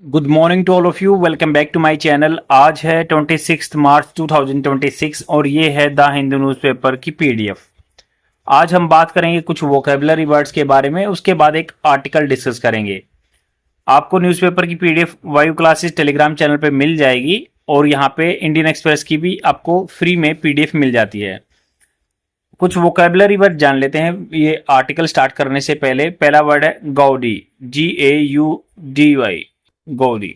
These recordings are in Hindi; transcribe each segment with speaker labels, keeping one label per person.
Speaker 1: Good morning to all of you. Welcome back to my channel. आज है 26 मार्च 2026 और ये है द हिंदू न्यूज़पेपर की पीडीएफ। आज हम बात करेंगे कुछ वोकेबलरी वर्ड्स के बारे में, उसके बाद एक आर्टिकल डिस्कस करेंगे। आपको न्यूज़पेपर की पीडीएफ वायु क्लासेस टेलीग्राम चैनल पे मिल जाएगी और यहाँ पे इंडियन एक्सप्रेस की भी आपको फ्री में पीडीएफ मिल जाती है। कुछ वोकेबलरी वर्ड जान लेते हैं ये आर्टिकल स्टार्ट करने से पहले। पहला वर्ड है gaudy, GAUDY, gaudy.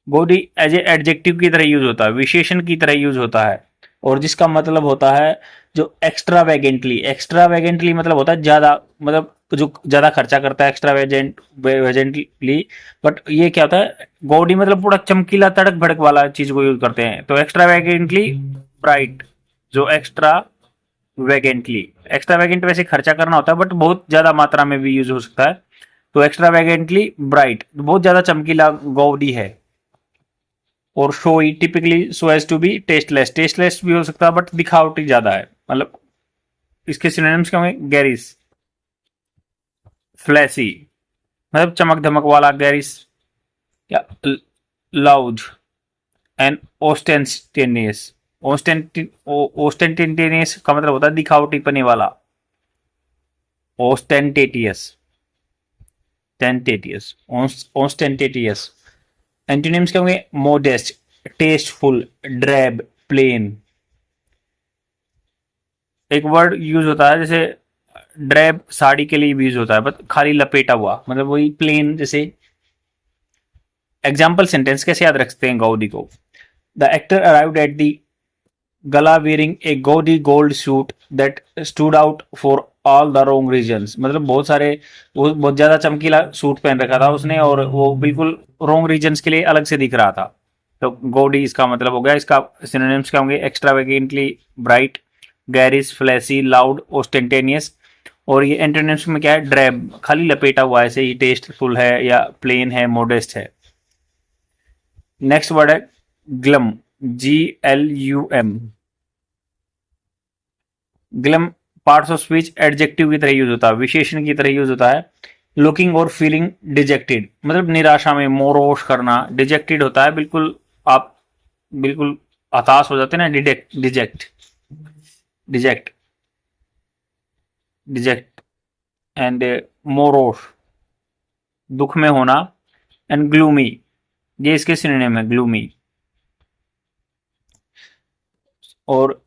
Speaker 1: Gaudy as a adjective की तरह यूज होता है, विशेषण की तरह यूज होता है और जिसका मतलब होता है जो एक्स्ट्रावेगेंटली। एक्स्ट्रावेगेंटली मतलब होता है ज्यादा, मतलब जो ज्यादा खर्चा करता है एक्स्ट्रावेजेंटली। बट ये क्या होता है, गॉडी मतलब पूरा चमकीला तड़क भड़क वाला चीज को यूज करते हैं। तो एक्स्ट्रावेगेंटली ब्राइट, जो एक्स्ट्रावेगेंट वैसे खर्चा करना होता है बट बहुत ज्यादा मात्रा में भी यूज हो सकता है। तो एक्स्ट्रावेगेंटली ब्राइट बहुत ज्यादा चमकीला गॉडी है। और showy typically so as to be tasteless, tasteless भी हो सकता है बट दिखावटी ज्यादा है। मतलब इसके सिनोनिम्स क्या होंगे, गैरिस, फ्लैसी मतलब चमक धमक वाला गैरिस, या लाउड एंड ओस्टेंटेनियस। ओस्टेंटेनियस का मतलब होता है दिखावटीपने वाला। ओस्टेंटेटियस, टेंटेटियस, ओस्टेंटेटियस। एंटोनिम्स क्या होंगे, मोडेस्ट, टेस्टफुल, ड्रैब, प्लेन। एक वर्ड यूज होता है जैसे ड्रैब साड़ी के लिए भी यूज होता है बट खाली लपेटा हुआ, मतलब वही प्लेन जैसे। एग्जाम्पल सेंटेंस कैसे याद रखते हैं गॉडी को। The actor arrived at the gala wearing a gaudy gold suit that stood out for all the wrong reasons. मतलब बहुत सारे, वो बहुत ज्यादा चमकीला सूट पहन रखा था उसने और वो बिल्कुल रॉन्ग रीजंस के लिए अलग से दिख रहा था। तो गॉडी इसका मतलब हो गया। इसका सिनोनिम्स क्या होंगे, एक्स्ट्रावेगेंटली ब्राइट, गैरिस, फ्लैसी, लाउड, ओस्टेंटेनियस। और ये एंटोनिम्स में क्या है, ड्रैब खाली लपेटा हुआ, ऐसे ही टेस्टफुल है या प्लेन है, मोडेस्ट है। नेक्स्ट वर्ड है glum, GLUM। Glum parts of speech adjective की तरह यूज होता है, विशेषण की तरह यूज होता है। लुकिंग और फीलिंग डिजेक्टेड मतलब निराशा में, मोरोश करना। डिजेक्टेड होता है बिल्कुल, आप बिल्कुल हताश हो जाते हैं ना, डिजेक्ट, डिजेक्ट, डिजेक्ट। एंड मोरोश दुख में होना। एंड ग्लूमी, ये इसके सिनोनिम है, ग्लूमी। और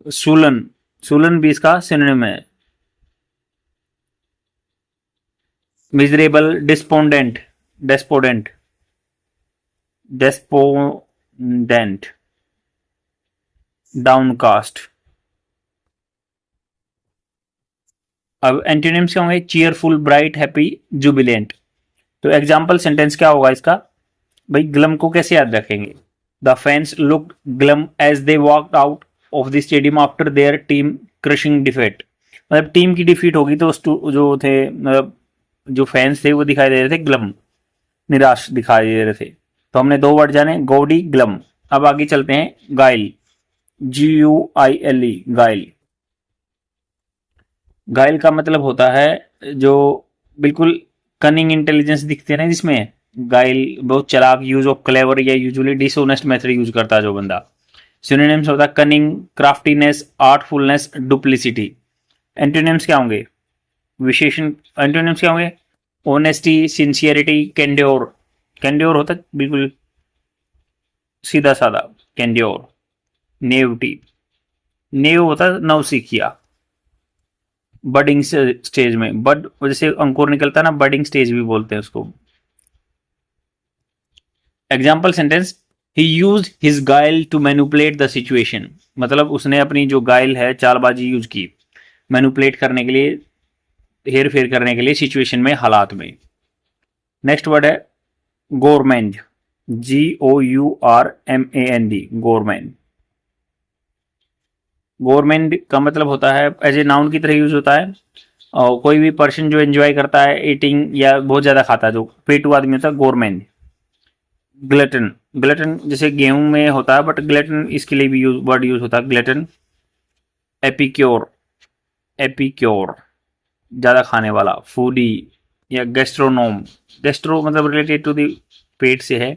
Speaker 1: सूलन, सूलन भी इसका सिनोनिम है। Miserable, despondent, despondent, despondent, downcast. अब एंटोनिम्स क्या होंगे, चीयरफुल, ब्राइट, हैप्पी, जुबिलेंट। तो एग्जाम्पल सेंटेंस क्या होगा इसका, भाई ग्लम को कैसे याद रखेंगे। The fans looked glum as they walked out of the stadium after their team crushing defeat. मतलब टीम की डिफीट होगी तो जो थे, मतलब जो फैंस थे वो दिखाई दे रहे थे ग्लम, निराश दिखाई दे रहे थे। तो हमने दो वर्ड जाने, गॉडी, ग्लम। अब आगे चलते हैं, गाइल, GUILE, गाइल। गाइल का मतलब होता है जो बिल्कुल कनिंग इंटेलिजेंस दिखते हैं ना जिसमें, गाइल बहुत चालाक, यूज ऑफ क्लेवर या यूजुअली डिसऑनेस्ट मेथड यूज करता है जो बंदा। सिनोनिम्स होता है कनिंग, क्राफ्टीनेस, आर्टफुलनेस, डुप्लिसिटी। एंटोनिम्स क्या होंगे, विशेषण एंटोनिम्स क्या होंगे, ऑनेस्टी, सिंसियरिटी, कैंड्योर। कैंड्योर होता है बिल्कुल सीधा साधा, कैंड्योर। नेविटी, नेव होता है नवसिखिया, बडिंग स्टेज में, बड जैसे अंकुर निकलता है ना, बडिंग स्टेज भी बोलते हैं उसको। एग्जाम्पल सेंटेंस, ही यूज हिज गाइल टू मैनिपुलेट द सिचुएशन। मतलब उसने अपनी जो गाइल है, चालबाजी यूज की मैनिपुलेट करने के लिए, हेर फेर करने के लिए सिचुएशन में, हालात में। नेक्स्ट वर्ड है गोरमैंड, GOURMAND, गोरमैंड। गवर्नमेंट का मतलब होता है एज ए नाउन की तरह यूज होता है। और कोई भी पर्सन जो एंजॉय करता है ईटिंग या बहुत ज्यादा खाता है, जो पेटू आदमी होता है, गवर्नमेंट। ग्लटन, ग्लटन जैसे गेहूं में होता है बट ग्लटन इसके लिए भी वर्ड यूज होता है, ग्लटन। एपिक्योर, एपिक्योर ज्यादा खाने वाला, फूडी, या गैस्ट्रोनोम, गैस्ट्रो मतलब रिलेटेड टू द पेट से है,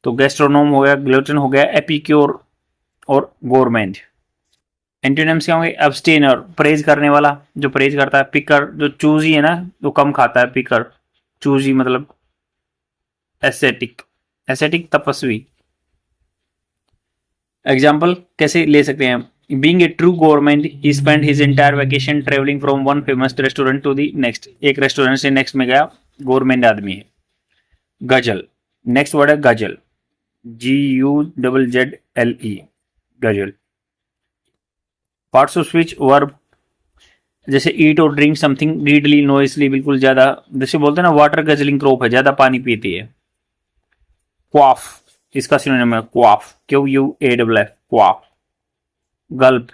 Speaker 1: तो गैस्ट्रोनोम हो गया, ग्लूटन हो गया, एपिक्योर और गोरमेंट। एंटोनिम्स क्या होंगे? अब्स्टेनर, परहेज करने वाला, जो परहेज करता है। पिकर, जो चूजी है ना, जो कम खाता है, पिकर। चूजी मतलब एसेटिक, एसेटिक तपस्वी। एग्जाम्पल कैसे ले सकते हैं? Being a true government he spend his entire vacation travelling from one famous restaurant to the next, एक रेस्टोरेंट से नेक्स्ट में गया, गवर्नमेंट आदमी है। गजल, नेक्स्ट वर्ड है गजल, GUZZLE, गजल। पार्ट्स ऑफ स्पीच, वर्ब, जैसे ईट और ड्रिंक समथिंग ग्रीडली, नॉइसली, बिल्कुल ज्यादा, जैसे बोलते हैं ना वाटर गजलिंग क्रॉप है, ज्यादा पानी पीती है। क्वाफ, इसका सिनोनिम है क्वाफ, QUAFF, क्वाफ। गल्प,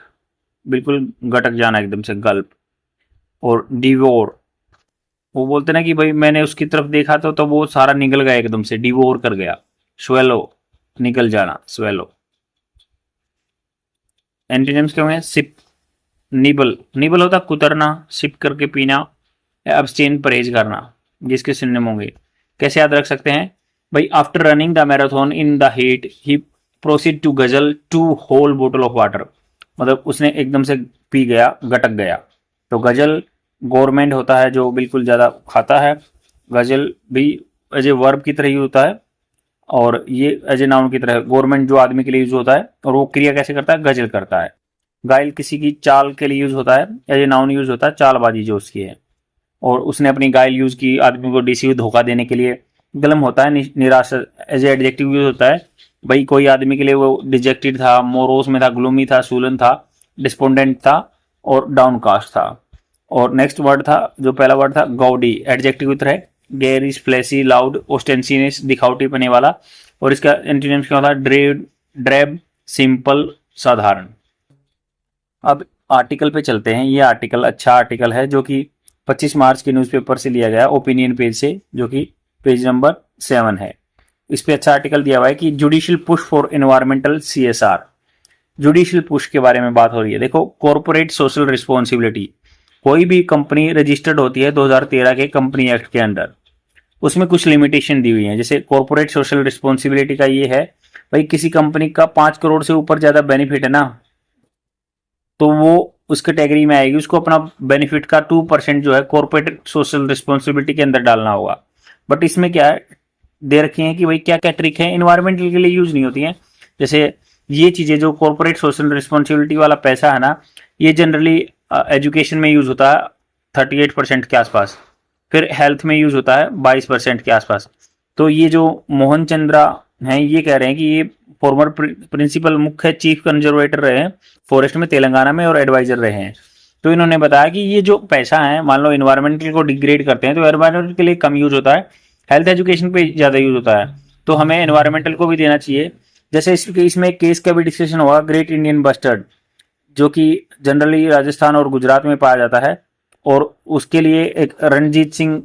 Speaker 1: बिल्कुल गटक जाना एकदम से, गल्प। और डिवोर, वो बोलते ना कि भाई मैंने उसकी तरफ देखा तो वो सारा निकल गया एकदम से, डिवोर कर गया। स्वेलो, निकल जाना, स्वेलो। एंटीनिम्स क्या होंगे? सिप, निबल, निबल होता कुतरना, सिप करके पीना, अब्सटेन, परहेज करना, जिसके सिनोनिम होंगे। कैसे याद रख सकते हैं भाई? After running the marathon in the heat he proceed to गजल 2 होल बोतल ऑफ वाटर, मतलब उसने एकदम से पी गया, गटक गया। तो गजल गवर्नमेंट होता है जो बिल्कुल ज्यादा खाता है, गजल भी एज ए वर्ब की तरह यूज होता है, और ये एज ए नाउन की तरह गवर्नमेंट जो आदमी के लिए यूज होता है, और वो क्रिया कैसे करता है? गजल करता है। गाइल किसी की चाल के लिए यूज होता है, एज ए नाउन यूज होता है, चालबाजी जो उसकी है, और उसने अपनी गाइल यूज की आदमी को डिसीव, धोखा देने के लिए। गलम होता है निराश, एज ए एडजेक्टिव यूज होता है, भाई कोई आदमी के लिए वो डिजेक्टेड था, मोरोस में था, ग्लूमी था, सूलन था, डिस्पोंडेंट था, और डाउनकास्ट था। और नेक्स्ट वर्ड था, जो पहला वर्ड था गॉडी, एडजेक्टिव की तरह, गेरिश, फ्लैसी, लाउड, ओस्टेंसियस, दिखावटी पने वाला। और इसका एंटीनिम्स क्या होता है? ड्रेब, ड्रेब, सिंपल, साधारण। अब आर्टिकल पे चलते हैं। ये आर्टिकल अच्छा आर्टिकल है जो कि 25 मार्च के न्यूज़पेपर से लिया गया, ओपिनियन पेज से, जो कि पेज नंबर 7 है। इस पे अच्छा आर्टिकल दिया हुआ है कि judicial push for environmental CSR। Judicial push के बारे में बात हो रही है। देखो, कॉर्पोरेट सोशल रिस्पॉन्सिबिलिटी, कोई भी कंपनी रजिस्टर्ड होती है 2013 के कंपनी एक्ट के अंडर, उसमें कुछ लिमिटेशन दी हुई है। जैसे कॉर्पोरेट सोशल रिस्पॉन्सिबिलिटी का ये है, भाई किसी कंपनी का 5 करोड़ से ऊपर ज्यादा बेनिफिट है ना, तो वो उस कैटेगरी में आएगी, उसको अपना बेनिफिट का 2% जो है कॉर्पोरेट सोशल रिस्पॉन्सिबिलिटी के अंदर डालना होगा। बट इसमें क्या है, दे रखी है कि भाई क्या क्या ट्रिक है, इन्वायरमेंटल के लिए यूज नहीं होती हैं। जैसे ये चीजें जो कॉर्पोरेट सोशल रिस्पॉन्सिबिलिटी वाला पैसा है ना, ये जनरली एजुकेशन में यूज होता है 38% के आसपास, फिर हेल्थ में यूज होता है 22% के आसपास। तो ये जो मोहन चंद्रा हैं, ये कह रहे हैं कि ये फॉर्मर प्रिंसिपल, मुख्य चीफ कंजर्वेटर रहे हैं फॉरेस्ट में तेलंगाना में, और एडवाइजर रहे हैं। तो इन्होंने बताया कि ये जो पैसा है, मान लो इन्वायरमेंटल को डिग्रेड करते हैं तो एनवायरमेंट के लिए कम यूज होता है, हेल्थ एजुकेशन पे ज्यादा यूज होता है, तो हमें एनवायरमेंटल को भी देना चाहिए। जैसे इसमें एक केस का भी डिस्कशन हुआ, ग्रेट इंडियन बस्टर्ड, जो कि जनरली राजस्थान और गुजरात में पाया जाता है, और उसके लिए एक रणजीत सिंह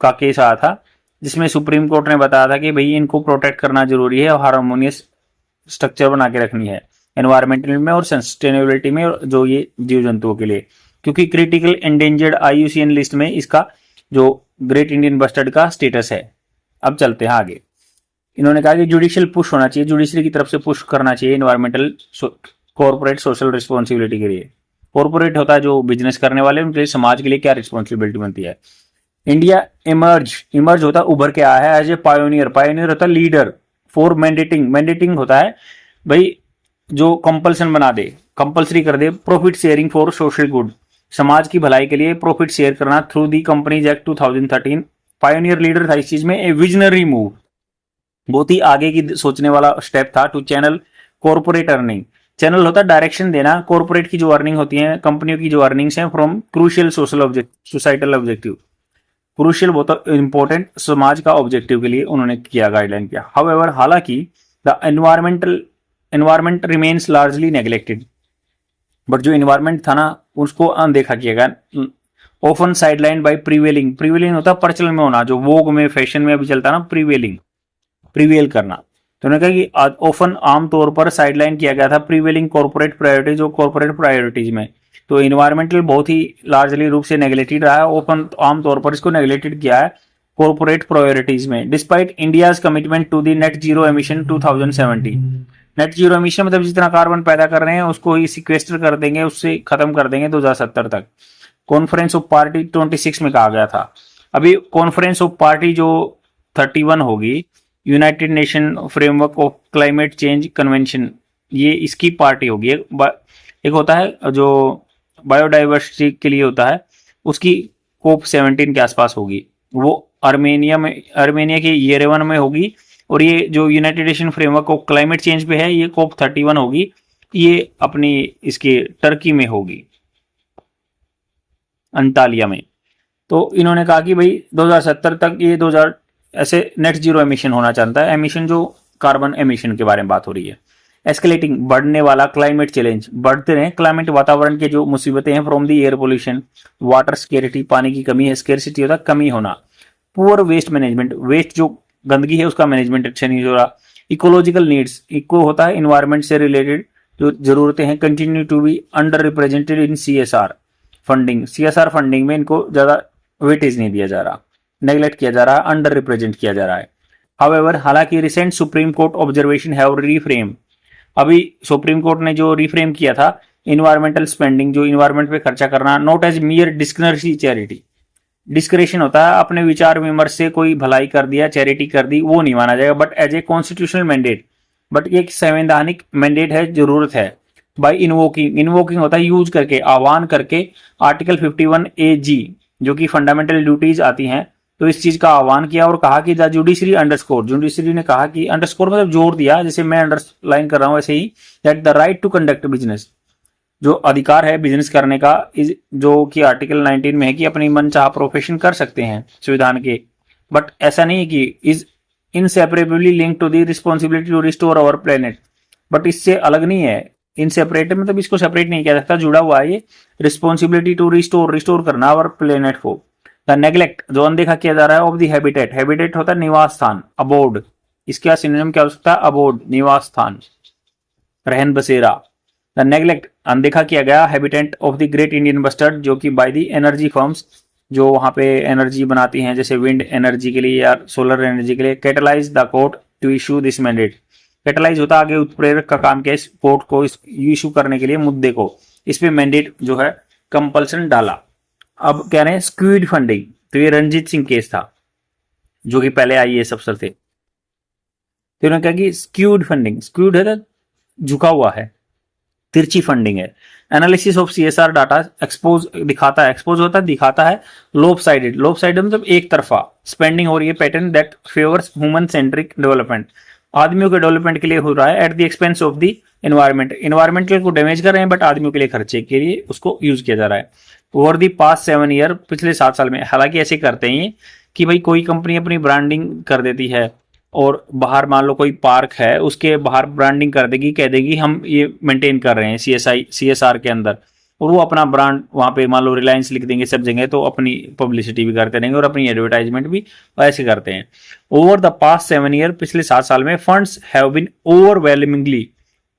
Speaker 1: का केस आया था, जिसमें सुप्रीम कोर्ट ने बताया था कि भाई इनको प्रोटेक्ट करना जरूरी है और हार्मोनियस स्ट्रक्चर बना के रखनी है एनवायरमेंटल में और सस्टेनेबिलिटी में, जो ये जीव जंतुओं के लिए, क्योंकि क्रिटिकल एंडेंजर्ड IUCN लिस्ट में इसका जो ग्रेट इंडियन बस्टर्ड का स्टेटस है। अब चलते हैं आगे। इन्होंने कहा कि जुडिशियल पुश होना चाहिए, जुडिशरी की तरफ से पुश करना चाहिए इन्वायरमेंटल कॉर्पोरेट सोशल रिस्पॉन्सिबिलिटी के लिए। कॉर्पोरेट होता है जो बिजनेस करने वाले, उनके लिए समाज के लिए क्या रिस्पॉन्सिबिलिटी बनती है। इंडिया इमर्ज होता है उभर के आया है एज ए पायोनियर, पायोनियर होता है लीडर। फॉर मैंडेटिंग, मैंडेटिंग होता है भाई जो कंपल्सन बना दे, कंपल्सरी कर दे। Profit sharing for social good, समाज की भलाई के लिए प्रॉफिट शेयर करना through the companies act 2013। Pioneer leader था इस चीज में। ए विजनरी मूव, बहुत ही आगे की सोचने वाला स्टेप था। To channel corporate earning, channel होता है डायरेक्शन देना कॉर्पोरेट की जो अर्निंग होती है, कंपनियों की जो अर्निंग्स हैं, from crucial societal objective, crucial बहुत इंपॉर्टेंट समाज का ऑब्जेक्टिव के लिए उन्होंने किया, गाइडलाइन किया। हाउएवर, हालांकि the environment remains largely neglected, but जो एनवायरमेंट था ना उसको अनदेखा किया गया। Often sideline by prevailing, prevailing होता है प्रचलन में होना, जो वोग में फैशन में अभी चलता है ना, प्रीवेलिंग, प्रीवेल करना। तो उन्होंने कहा कि ऑफन आमतौर पर साइडलाइन किया गया था प्रीवेलिंग कॉर्पोरेट प्रायोरिटीज, जो कॉर्पोरेट प्रायोरिटीज में तो इन्वायरमेंटल बहुत ही लार्जली रूप से नेगलेक्टेड रहा है, ओपन आमतौर पर इसको नेगलेक्टेड किया है कॉर्पोरेट प्रायोरिटीज में। Despite India's commitment to the net zero emission 2070, net zero emission मतलब जितना कार्बन पैदा कर रहे हैं उसको ही सिक्वेस्टर कर देंगे, उससे खत्म कर देंगे 2070 तक। कॉन्फ्रेंस ऑफ पार्टी 26 में कहा गया था। अभी कॉन्फ्रेंस ऑफ पार्टी जो 31 होगी, United nation framework of climate change convention, ये इसकी पार्टी होगी। एक होता है जो बायोडाइवर्सिटी के लिए होता है, उसकी कोप 17 के आसपास होगी, वो आर्मेनिया के येरेवन में होगी। और ये जो United nation framework of climate change पे है, ये कोप 31 होगी, ये अपनी इसके टर्की में होगी, अंटालिया में। तो इन्होंने कहा कि भाई 2070 तक ये 2000 ऐसे नेट जीरो एमिशन होना चाहता है। एमिशन जो कार्बन एमिशन के बारे में बात हो रही है। एस्केलेटिंग, बढ़ने वाला क्लाइमेट चैलेंज, बढ़ते रहे क्लाइमेट वातावरण के जो मुसीबतें हैं, from the air pollution, water scarcity, पानी की कमी है, स्केरिसिटी होता कमी होना, पुअर वेस्ट मैनेजमेंट, वेस्ट जो गंदगी है उसका मैनेजमेंट अच्छा नहीं हो रहा, इकोलॉजिकल नीड्स, इको होता है इन्वायरमेंट से रिलेटेड जो जरूरतें हैं, continue to be under represented in CSR funding, CSR funding में इनको ज्यादा वेटेज नहीं दिया जा रहा, नेग्लेक्ट किया जा रहा है, अंडर रिप्रेजेंट किया जा रहा है। हाउएवर, हालांकि recent supreme court observation have reframe, अभी सुप्रीम कोर्ट ने जो रिफ्रेम किया था इन्वायरमेंटल स्पेंडिंग, जो इन्वायरमेंट पे खर्चा करना, not as mere discretionary charity, discretion होता है अपने विचार विमर्श से कोई भलाई कर दिया, चैरिटी कर दी, वो नहीं माना जाएगा, but as a constitutional mandate, but एक संवैधानिक मैंडेट है, जरूरत है। बाई इन्वोकिंग, इन्वोकिंग होता है यूज करके, आह्वान करके, आर्टिकल 51AG जो कि फंडामेंटल ड्यूटीज आती हैं, तो इस चीज का आह्वान किया और कहा कि द जुडिशरी अंडरस्कोर, जुडिशरी ने कहा कि अंडरस्कोर मतलब जोर दिया, जैसे मैं अंडरलाइन कर रहा हूं वैसे ही, that the right to conduct business, जो अधिकार है बिजनेस करने का, जो कि आर्टिकल 19 में है कि अपनी मनचाहा प्रोफेशन कर सकते हैं संविधान के, बट ऐसा नहीं है कि is inseparably link to the responsibility to restore our planet, but इससे अलग नहीं है, इनसेपरेट मतलब इसको सेपरेट नहीं किया सकता, जुड़ा हुआ है ये, रिस्पॉन्सिबिलिटी टू रिस्टोर करना आवर प्लेनेट को। द नेग्लेक्ट, जो अनदेखा किया जा रहा है, ऑफ द हैबिटेट, हैबिटेट होता है निवास स्थान, अबोर्ड, इसका सिनोनिम क्या हो सकता है, अबोर्ड निवास स्थान, रहन बसेरा। द नेग्लेक्ट, अनदेखा किया गया habitat of the great Indian bustard, जो कि बाय द एनर्जी फर्म्स, जो वहां पे एनर्जी बनाती हैं, जैसे विंड एनर्जी के लिए या सोलर एनर्जी के लिए, catalyse the court to issue this mandate, catalyse होता है आगे उत्प्रेरक का काम, के कोर्ट को इशू करने के लिए मुद्दे को, इस पे मैंडेट जो है कंपल्सन डाला। अब कह रहे हैं स्क्यूड फंडिंग, तो ये रणजीत सिंह केस था जो कि पहले IAS अफसर थे, तो उन्होंने कहा कि स्क्यूड फंडिंग, स्क्यूड है तो झुका हुआ है, तिरछी फंडिंग है। Analysis of CSR data expose, दिखाता है, एक्सपोज होता है दिखाता है, लोप साइडेड, लोप साइडेड मतलब एक तरफा स्पेंडिंग हो रही है, pattern that favours human centric development, आदमियों के डेवलपमेंट के लिए हो रहा है, at the expense of the environment, environmental को डैमेज कर रहे हैं बट आदमियों के लिए खर्चे के लिए उसको यूज किया जा रहा है। ओवर दी पास्ट 7 ईयर, पिछले 7 साल में, हालांकि ऐसे करते हैं कि भाई कोई कंपनी अपनी ब्रांडिंग कर देती है और बाहर मान लो कोई पार्क है उसके बाहर ब्रांडिंग कर देगी, कह देगी हम ये मेंटेन कर रहे हैं CSR के अंदर, और वो अपना ब्रांड वहां पे मान लो रिलायंस लिख देंगे सब जगह, तो अपनी पब्लिसिटी भी करते रहेंगे और अपनी एडवर्टाइजमेंट भी ऐसे करते हैं। ओवर द पास्ट 7 ईयर, पिछले 7 साल में, funds have been overwhelmingly,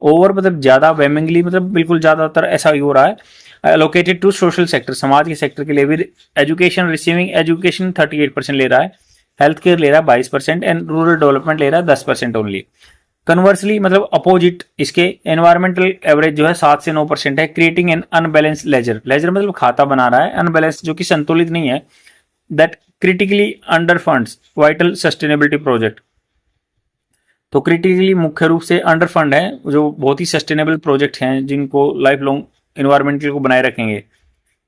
Speaker 1: over मतलब ज्यादा, वेमिंगली मतलब बिल्कुल ज्यादातर ऐसा ही हो रहा है, एलोकेटेड टू सोशल सेक्टर, समाज के सेक्टर के लिए भी। एजुकेशन, रिसीविंग एजुकेशन 38% ले रहा है, हेल्थ केयर ले रहा है 22% एंड रूरल डेवलपमेंट ले रहा है 10% ओनली। कन्वर्सली मतलब अपोजिट इसके, एनवायरमेंटल एवरेज जो है 7 से 9% है। Creating an unbalance ledger, ledger मतलब खाता बना रहा है, अनबैलेंस जो कि संतुलित नहीं है, that critically under funds vital sustainability project, तो क्रिटिकली मुख्य रूप से अंडर फंड है, जो बहुत ही सस्टेनेबल प्रोजेक्ट हैं जिनको लाइफ लॉन्ग एनवायरमेंट को बनाए रखेंगे।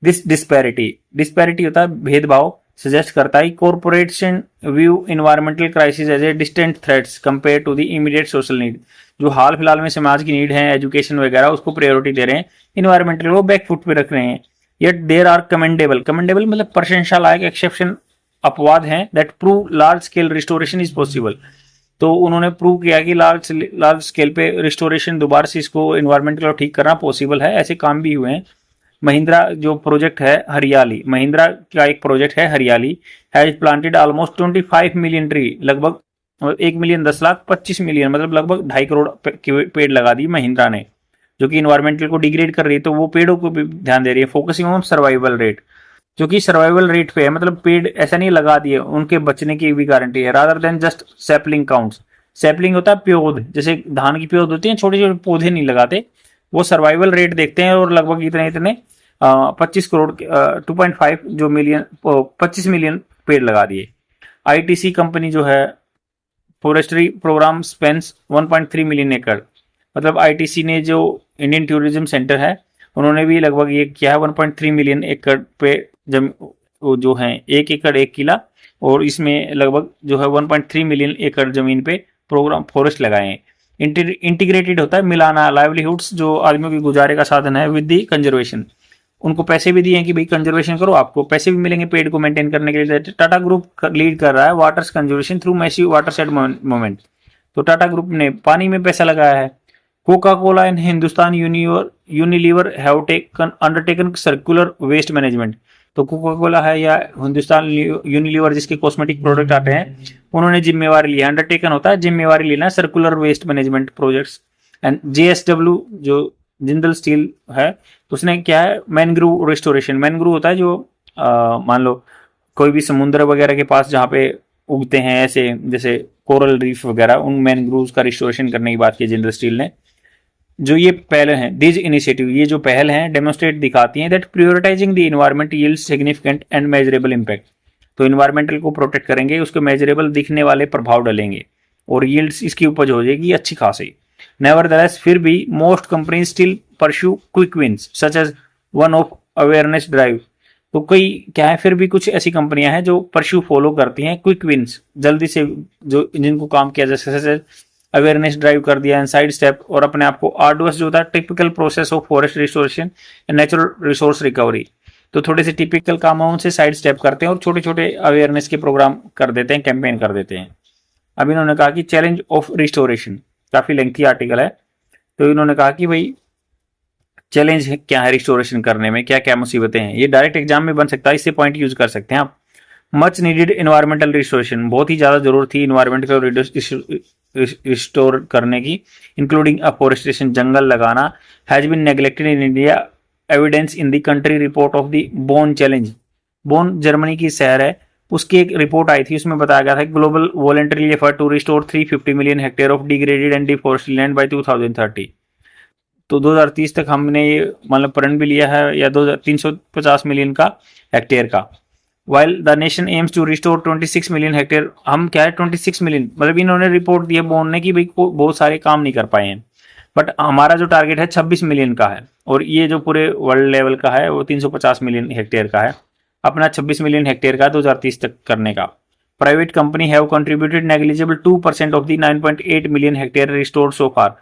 Speaker 1: दिस डिस्पैरिटी होता है भेदभाव, सजेस्ट करता है corporation view environmental crisis as a distant threats compare to the immediate social need, जो हाल फिलहाल में समाज की नीड है, एजुकेशन वगैरह, उसको प्रायोरिटी दे रहे हैं, इन्वायरमेंटल को बैक फुट पे रख रहे हैं। Yet there are commendable, commendable मतलब प्रशंसा लायक एक्सेप्शन, अपवाद हैं, that prove large scale restoration is possible, तो उन्होंने प्रूव किया कि लार्ज स्केल पे रिस्टोरेशन दोबारा से इसको एनवायरमेंट को ठीक करना पॉसिबल है, ऐसे काम भी हुए हैं। महिंद्रा जो प्रोजेक्ट है हरियाली, महिंद्रा का एक प्रोजेक्ट है हरियाली, has planted almost 25 million tree, लगभग 1 मिलियन 10 लाख 25 मिलियन मतलब लगभग 2.5 करोड़ पेड़ लगा दी महिंद्रा ने जो कि इन्वायरमेंटल को डिग्रेड कर रही है, तो वो पेड़ों को भी ध्यान दे रही है। फोकसिंग ऑन सर्वाइवल रेट, जो कि सर्वाइवल रेट पे है, मतलब पेड़ ऐसा नहीं लगा दिए, उनके बचने की भी गारंटी है, rather than just sapling counts. Sapling होता है पौध, जैसे धान की पौध होती है, छोटे छोटे पौधे नहीं लगाते, वो सर्वाइवल रेट देखते हैं, और लगभग इतने इतने 25 करोड़ 2.5 जो मिलियन 25 मिलियन पेड़ लगा दिए। आईटीसी कंपनी जो है, फॉरेस्ट्री प्रोग्राम स्पेंस 1.3 मिलियन एकड़, मतलब आईटीसी ने जो इंडियन टूरिज्म सेंटर है, उन्होंने भी लगभग ये किया है 1.3 मिलियन एकड़ पे वो जो है 1 एकड़ 1 किला, और इसमें लगभग जो है 1.3 मिलियन एकड़ जमीन पे प्रोग्राम फॉरेस्ट लगाए हैं। इंटीग्रेटेड होता है, मिलाना लाइवलीहुड्स जो आदमियों के गुजारे का साधन है विद दी कंजर्वेशन। उनको पैसे भी दिए हैं कि भाई कंजर्वेशन करो, आपको पैसे भी मिलेंगे पेड़ को मेंटेन करने के लिए। टाटा ग्रुप लीड कर रहा है water conservation through massive watershed movement, तो टाटा ग्रुप ने पानी में पैसा लगाया है। Coca Cola and Hindustan Unilever have undertaken circular waste management, तो कोका कोला है या हिंदुस्तान यूनिलीवर जिसके कॉस्मेटिक प्रोडक्ट आते हैं, उन्होंने जिम्मेवारी ली, अंडरटेकन होता है जिम्मेवारी लेना, circular waste management projects. And JSW जो जिंदल स्टील है, उसने क्या है मैनग्रूव रिस्टोरेशन, मैनग्रूव होता है जो मान लो कोई भी समुद्र वगैरह के पास जहाँ पे उगते हैं ऐसे जैसे कोरल रीफ वगैरह, उन मैनग्रूव्स का रिस्टोरेशन करने की बात की जिंदल स्टील ने। जो ये पहले हैं दिस इनिशिएटिव, ये जो पहल हैं डेमोन्स्ट्रेट दिखाती हैं that prioritising the environment yields significant and measurable impact, तो इन्वायरमेंटल को प्रोटेक्ट करेंगे, उसके मेजरेबल दिखने वाले प्रभाव डालेंगे, और यील्ड्स इसकी उपज हो जाएगी अच्छी खासी। नेवरदलेस फिर भी most companies still pursue quick wins such as one of awareness drive, तो कई क्या है फिर भी कुछ ऐसी कंपनियां हैं जो परस्यू फॉलो करती हैं क्विक विंस, जल्दी से जो जिनको काम किया जा सके, अवेयरनेस ड्राइव कर दिया, साइड स्टेप, और अपने आप को आर्डुअस जो होता है typical process of forest restoration and natural resource recovery, तो थोड़े से टिपिकल काम उनसे साइड स्टेप करते हैं और छोटे छोटे अवेयरनेस के प्रोग्राम कर देते हैं, कैंपेन कर देते हैं। अब इन्होंने कहा कि चैलेंज ऑफ रिस्टोरेशन, काफी लेंथी आर्टिकल है, तो इन्होंने कहा कि भाई चैलेंज क्या है रिस्टोरेशन करने में, क्या क्या मुसीबतें हैं, ये डायरेक्ट एग्जाम में बन सकता है, इससे पॉइंट यूज कर सकते हैं आप। मच नीडेड एनवायरमेंटल रिस्टोरेशन, बहुत ही ज्यादा जरूरत थी इन्वायरमेंट को रिस्टोर करने की, इंक्लूडिंग अफोरेस्टेशन, जंगल लगाना, has been neglected in India, evidence in the country report of the Bonn challenge. Bonn Germany की शहर है, उसकी एक रिपोर्ट आई थी, उसमें बताया गया था global voluntary effort to restore 350 million hectare of degraded and deforested land by 2030, तो 2030 तक हमने ये मतलब प्रण भी लिया है, या 350 मिलियन का हेक्टेयर का। While the nation aims to restore 26 million hectare, हम क्या है 26 मिलियन, मतलब इन्होंने रिपोर्ट दी है बोन ने कि भाई बहुत सारे काम नहीं कर पाए हैं, बट हमारा जो टारगेट है 26 मिलियन का है, और ये जो पूरे वर्ल्ड लेवल का है वो 350 मिलियन हेक्टेयर का है, अपना 26 मिलियन हेक्टेयर का 2030 तक करने का। Private company have contributed negligible 2% of the 9.8 million hectare restored so far,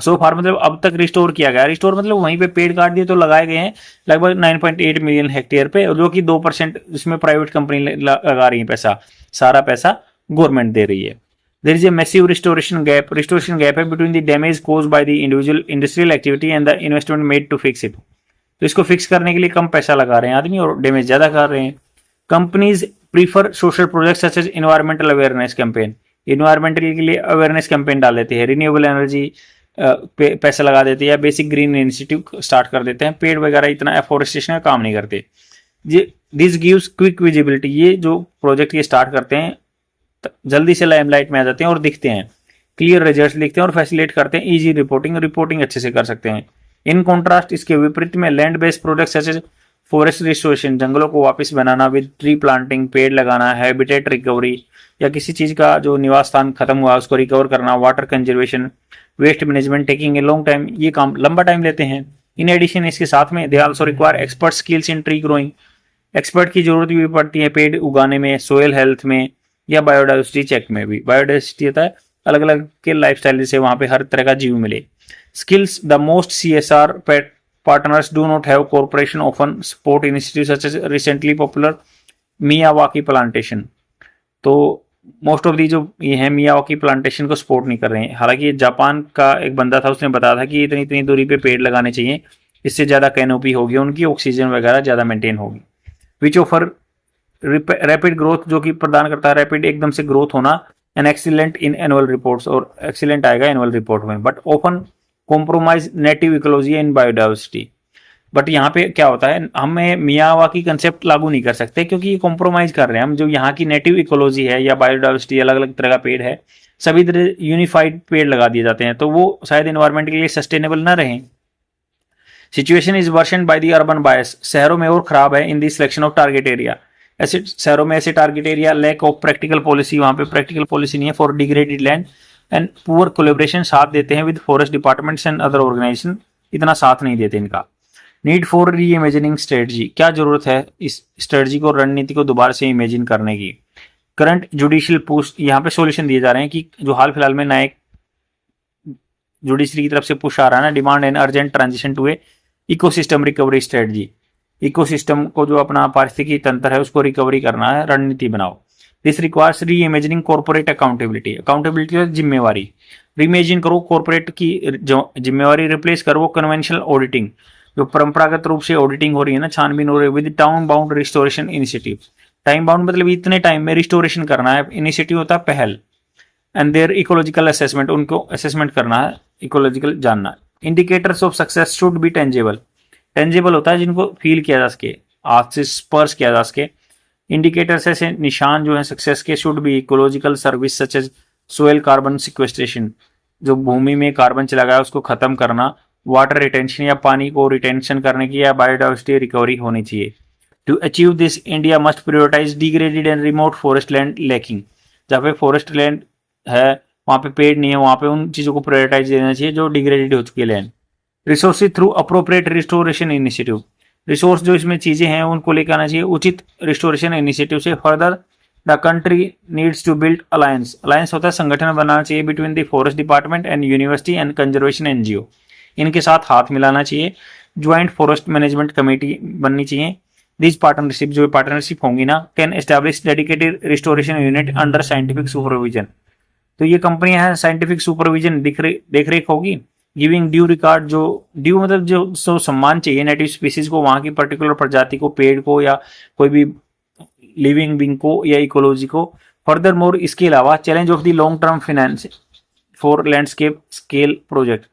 Speaker 1: so far मतलब अब तक रिस्टोर किया गया, रिस्टोर मतलब वहीं पे पेड़ काट दिए तो लगाए गए हैं लगभग 9.8 मिलियन हेक्टेयर पे, जो कि 2% इसमें प्राइवेट कंपनी लगा रही है पैसा, सारा पैसा गवर्नमेंट दे रही है। There is a massive restoration gap है between the damage caused by the individual industrial activity and the investment made to fix it, तो इसको फिक्स करने के लिए कम पैसा लगा रहे हैं आदमी और डैमेज ज्यादा कर रहे हैं। Companies prefer social project such as environmental awareness campaign, environmental के लिए अवेयरनेस कैंपेन डाल देते हैं, रिन्यूएबल एनर्जी पैसा लगा देते हैं, या बेसिक ग्रीन इनिशिएटिव स्टार्ट कर देते हैं, पेड़ वगैरह इतना एफोरेस्टेशन का काम नहीं करते। दिस गिव्स क्विक विजिबिलिटी, ये जो प्रोजेक्ट ये स्टार्ट करते हैं जल्दी से लाइमलाइट में आ जाते हैं और दिखते हैं, क्लियर रिजल्ट लिखते हैं और फैसिलिटेट करते हैं इजी रिपोर्टिंग अच्छे से कर सकते हैं। इन कॉन्ट्रास्ट इसके विपरीत में लैंड बेस्ड प्रोजेक्ट्स जैसे फॉरेस्ट रिस्टोरेशन, जंगलों को वापस बनाना विद ट्री प्लांटिंग, पेड़ लगाना, हैबिटेट रिकवरी, या किसी चीज का जो निवास स्थान खत्म हुआ उसको रिकवर करना, water conservation, waste management taking a long time, ये काम लंबा टाइम लेते हैं। इन एडिशन इसके साथ में they also require expert skills in tree growing, expert की जरूरत भी पड़ती है पेड़ उगाने में, सोयल हेल्थ में, या बायोडाइवर्सिटी चेक में भी। बायोडाइवर्सिटी होता है अलग अलग के लाइफस्टाइल जैसे वहां पे हर तरह का जीव मिले। Skills the most CSR partners do not have corporation often support initiative such as recently popular Miyawaki plantation, तो मोस्ट ऑफ दी जो ये है मियावाकी प्लांटेशन को सपोर्ट नहीं कर रहे हैं। हालांकि ये जापान का एक बंदा था, उसने बताया था कि इतनी इतनी दूरी पे पेड़ लगाने चाहिए, इससे ज्यादा कैनोपी होगी, उनकी ऑक्सीजन वगैरह ज्यादा मेंटेन होगी। विच ऑफर रैपिड ग्रोथ, जो कि प्रदान करता है रैपिड एकदम से ग्रोथ होना, and excellent in annual reports, और एक्सीलेंट आएगा एनुअल रिपोर्ट में, but often compromise native ecology and biodiversity। But यहाँ पे क्या होता है, हमें मियावाकी कंसेप्ट लागू नहीं कर सकते क्योंकि ये कॉम्प्रोमाइज कर रहे हैं हम। जो यहाँ की नेटिव इकोलॉजी है या बायोडाइवर्सिटी, अलग अलग तरह का पेड़ है, सभी तरह यूनिफाइड पेड़ लगा दिए जाते हैं, तो वो शायद इन्वायरमेंट के लिए सस्टेनेबल ना रहे। Situation is worsened by the urban bias, शहरों में और खराब है in the selection of target area. ऐसे शहरों में ऐसे target area, lack of practical policy, वहां पे प्रैक्टिकल पॉलिसी नहीं है for degraded land and poor collaboration, साथ देते हैं with forest departments and other organisation, इतना साथ नहीं देते इनका। Need for reimagining strategy, क्या जरूरत है इस स्ट्रेटजी को, रणनीति को दोबारा से इमेजिन करने की। करंट जुडिशियल पुश, यहाँ पे सॉल्यूशन दिए जा रहे हैं कि जो हाल फिलहाल में नए जुडिशरी की तरफ से पुश आ रहा है ना, demand an urgent transition to a ecosystem recovery strategy. Ecosystem को जो अपना पारिस्थितिकी तंत्र है उसको रिकवरी करना है, रणनीति बनाओ। दिस रिक्वायर्स री इमेजिनिंग कॉर्पोरेट अकाउंटेबिलिटी, अकाउंटेबिलिटी जिम्मेवारी रीइमेजिन करो, कॉर्पोरेट की जिम्मेवारी रिप्लेस करो कन्वेंशनल ऑडिटिंग, जो परंपरागत रूप से ऑडिटिंग हो रही है ना, छानबीन हो रही है, with time bound restoration initiative. Time bound मतलब इतने टाइम में रिस्टोरेशन करना है, इनिशिएटिव होता है पहल। एंड देयर इकोलॉजिकल असेसमेंट, उनको असेसमेंट करना है, इकोलॉजिकल जानना। Indicators of success should be tangible, tangible होता है जिनको फील किया जा सके, हाथ से स्पर्श किया जा सके। इंडिकेटर्स ऐसे निशान जो है सक्सेस के, should be ecological service such as soil carbon sequestration, जो भूमि में कार्बन चला गया उसको खत्म करना, वाटर रिटेंशन या पानी को रिटेंशन करने की, या बायोडाइवर्सिटी रिकवरी होनी चाहिए। To achieve this India must prioritise degraded and remote forest land lacking, जहाँ पे फॉरेस्ट लैंड है वहाँ पे पेड़ नहीं है, वहाँ पे उन चीज़ों को प्रायोरिटाइज देना चाहिए जो डिग्रेडेड हो चुकी है land. Resources through appropriate restoration initiative, resource जो इसमें चीज़ें हैं उनको लेकर आना चाहिए उचित रिस्टोरेशन इनिशिएटिव से। Further the country needs to build alliance, alliance होता है संगठन बनाना चाहिए between the forest department and university and conservation NGO, इनके साथ हाथ मिलाना चाहिए। ज्वाइंट फॉरेस्ट मैनेजमेंट कमेटी बननी चाहिए। दिस पार्टनरशिप, जो पार्टनरशिप होंगी ना, can establish dedicated restoration unit under scientific supervision, तो ये कंपनियां हैं साइंटिफिक सुपरविजन देख रेख होगी। गिविंग ड्यू रिकार्ड, जो ड्यू मतलब जो सम्मान चाहिए नेटिव स्पीसीज को, वहां की पर्टिकुलर प्रजाति को, पेड़ को या कोई भी लिविंग बींग को या इकोलॉजी को। फर्दर मोर, इसके अलावा challenge of the long term finance for landscape scale project,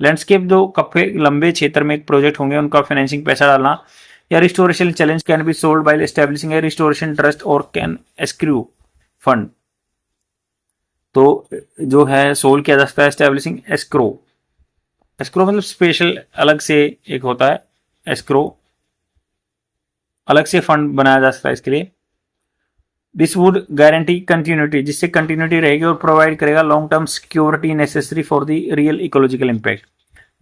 Speaker 1: landscape जो कफे लंबे क्षेत्र में एक प्रोजेक्ट होंगे उनका फाइनेंसिंग पैसा डालना। या restoration challenge can be solved by establishing a restoration trust और कैन एस्क्रू फंड, तो जो है सोल्व किया जा सकता है एस्टैब्लिशिंग एस्क्रो। एस्क्रो मतलब स्पेशल अलग से एक होता है एस्क्रो, अलग से फंड बनाया जा सकता है इसके लिए। दिस वुड गारंटी कंटिन्यूटी, जिससे कंटिन्यूटी रहेगी और प्रोवाइड करेगा long term security necessary for the real ecological impact,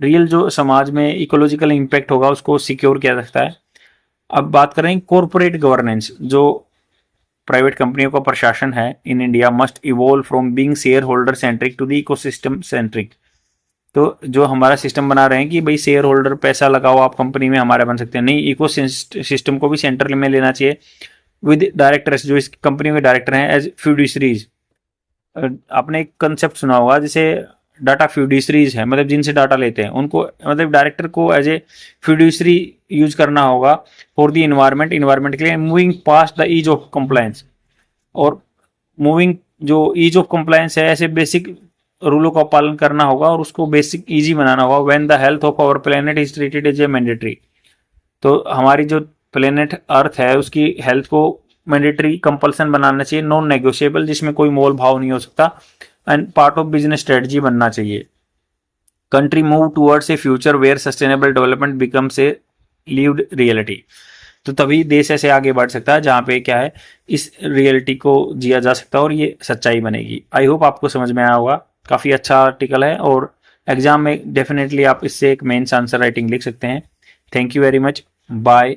Speaker 1: real जो समाज में इकोलॉजिकल इम्पैक्ट होगा उसको सिक्योर किया जा सकता है। अब बात करें कॉर्पोरेट गवर्नेंस, जो प्राइवेट कंपनियों का प्रशासन है in India must evolve from being share holder centric to the ecosystem centric, तो जो हमारा सिस्टम बना रहे हैं कि भाई शेयर होल्डर पैसा लगाओ आप कंपनी में हमारे बन सकते हैं, नहीं, इको सिस्टम को भी सेंटर में लेना चाहिए। विद डायरेक्टर्स, जो इस कंपनी के डायरेक्टर हैं एज फ्यूडिशरीज, आपने एक कंसेप्ट सुना होगा जैसे डाटा फ्यूडिशरीज है, मतलब जिनसे डाटा लेते हैं उनको, मतलब डायरेक्टर को एज ए फ्यूडिशरी यूज करना होगा फॉर द इन्वायरमेंट, इन्वायरमेंट के लिए। Moving past the ease of compliance, और मूविंग जो ईज ऑफ कंप्लायंस है, ऐसे बेसिक रूलों का पालन करना होगा और उसको बेसिक इजी बनाना होगा। When the health of our planet is treated as a mandatory, तो हमारी जो प्लेनेट अर्थ है उसकी हेल्थ को मैंडेटरी कंपल्सन बनाना चाहिए, नॉन नेगोशिएबल, जिसमें कोई मोल भाव नहीं हो सकता, and part of business strategy बनना चाहिए। Country move towards a future where sustainable development becomes a lived reality, तो तभी देश ऐसे आगे बढ़ सकता है जहाँ पे क्या है इस रियलिटी को जिया जा सकता है और ये सच्चाई बनेगी। आई होप आपको समझ में आया होगा, काफ़ी अच्छा आर्टिकल है और एग्जाम में डेफिनेटली आप इससे एक मेंस आंसर राइटिंग लिख सकते हैं। Thank you very much, bye.